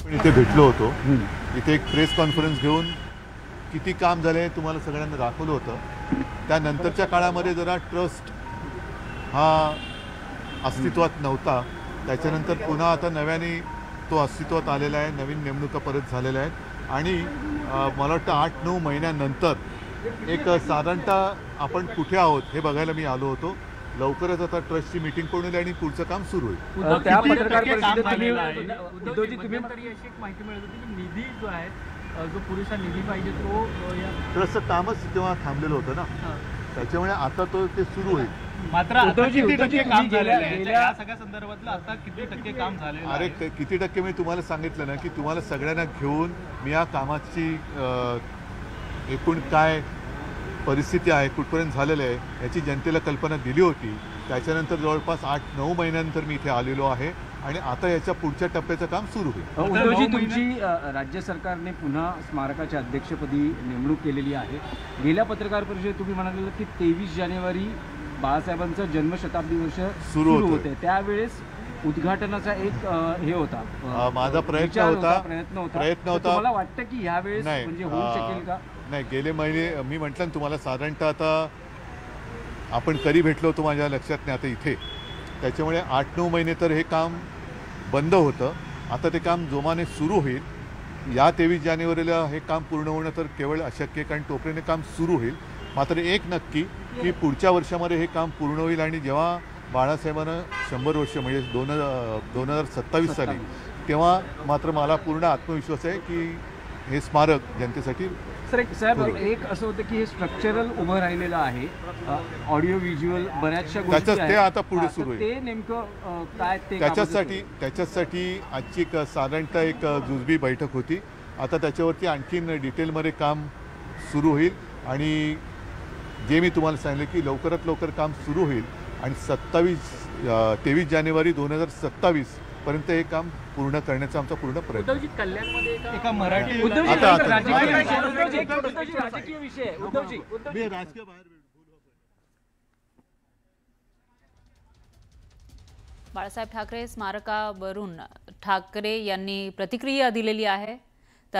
पण इथे भेटलो होतो। इथे एक प्रेस कॉन्फरन्स घेऊन किती काम झाले तुम्हाला सगळ्यांना दाखवलं होतं। त्यानंतरच्या काळामध्ये जरा ट्रस्ट हा अस्तित्वात नव्हता, त्याच्यानंतर पुन्हा आता नव्याने तो अस्तित्वात आलेला आहे। नवीन नेमणुका परत झालेल्या आहेत आणि मला वाटतं 8-9 महिन्यानंतर एक साधारणतः आपण कुठे आहोत हे बघायला मी आलो होतो। लवकरच आता ट्रस्टची मीटिंग पण होईल आणि पुढचं काम सुरू होईल। त्या पत्रकार परिषदेत तुम्ही उद्धवजी तरी अशी एक माहिती मिळत होती की निधी जो आहे, जो पुरेसा निधी पाहिजे तो ट्रस्टचं कामच तेव्हा थांबलेलं होतं ना, त्याच्यामुळे आता तो ते सुरू होईल। मात्र किती टक्के काम झालेलं आहे या सगळ्या संदर्भातलं, आता किती टक्के काम झालेलं आहे? अरे किती टक्के मी तुम्हाला सांगितलं ना की तुम्हाला सगळ्यांना घेऊन मी या कामाची एकूण काय परिस्थिती आहे, कुठपर्यंत झालेलं आहे याची जनतेला कल्पना दिली होती। त्याच्यानंतर जवळपास 8-9 महिन्यानंतर मी इथे आलेलो आहे आणि आता याच्या पुढच्या टप्प्याचं काम सुरू होईल। उद्धवजी, तुमची राज्य सरकारने पुन्हा स्मारकाच्या अध्यक्षपदी नेमणूक केलेली आहे। गेल्या पत्रकार परिषदेत तुम्ही म्हणालेलं की 23 जानेवारी बाळासाहेबांचा जन्मशताब्दी वर्ष सुरू होते, त्यावेळेस उद्घाटनाचा एक हे होता, माझा प्रयत्न होता। मला वाटतं की यावेळेस म्हणजे होऊ शकेल का? नाही, गेले महिने मी म्हटलं ना तुम्हाला, साधारणतः आता आपण कधी भेटलो होतो माझ्या लक्षात नाही आता इथे, त्याच्यामुळे 8-9 महिने तर हे काम बंद होतं। आता ते काम जोमाने सुरू होईल। या 23 जानेवारीला हे काम पूर्ण होणं तर केवळ अशक्य आहे, कारण तोपर्यंत काम सुरू होईल। मात्र एक नक्की की पुढच्या वर्षामध्ये हे काम पूर्ण होईल आणि जेव्हा बाळासाहेबांना 100 वर्ष म्हणजे 2027 साली, तेव्हा मात्र मला पूर्ण आत्मविश्वास आहे की हे स्मारक जनतेसाठी। साहेब, एक असं होतं की हे स्ट्रक्चरल उभं राहिलेलं आहे, ऑडिओ व्हिज्युअल बऱ्याचशा गोष्टी ते आता पुढे सुरू होईल। ते नेमकं काय ते त्याच्यासाठी आजची एक साधारणतः एक जुजबी बैठक होती। आता त्याच्यावरती आणखीन डिटेलमध्ये काम सुरू होईल आणि जे मी तुम्हाला सांगितलं की लवकरात लवकर काम सुरू होईल आणि 23 जानेवारी 2027 पर्यंत हे काम पूर्ण करण्याचा आमचा पूर्ण प्रयत्न। उद्धवजी, कल्याणमध्ये एका मराठी राजकीय विषय आहे उद्धवजी, राजकीय बाहेर बाळासाहेब ठाकरे स्मारकावरून ठाकरे यांनी प्रतिक्रिया दिलेली आहे।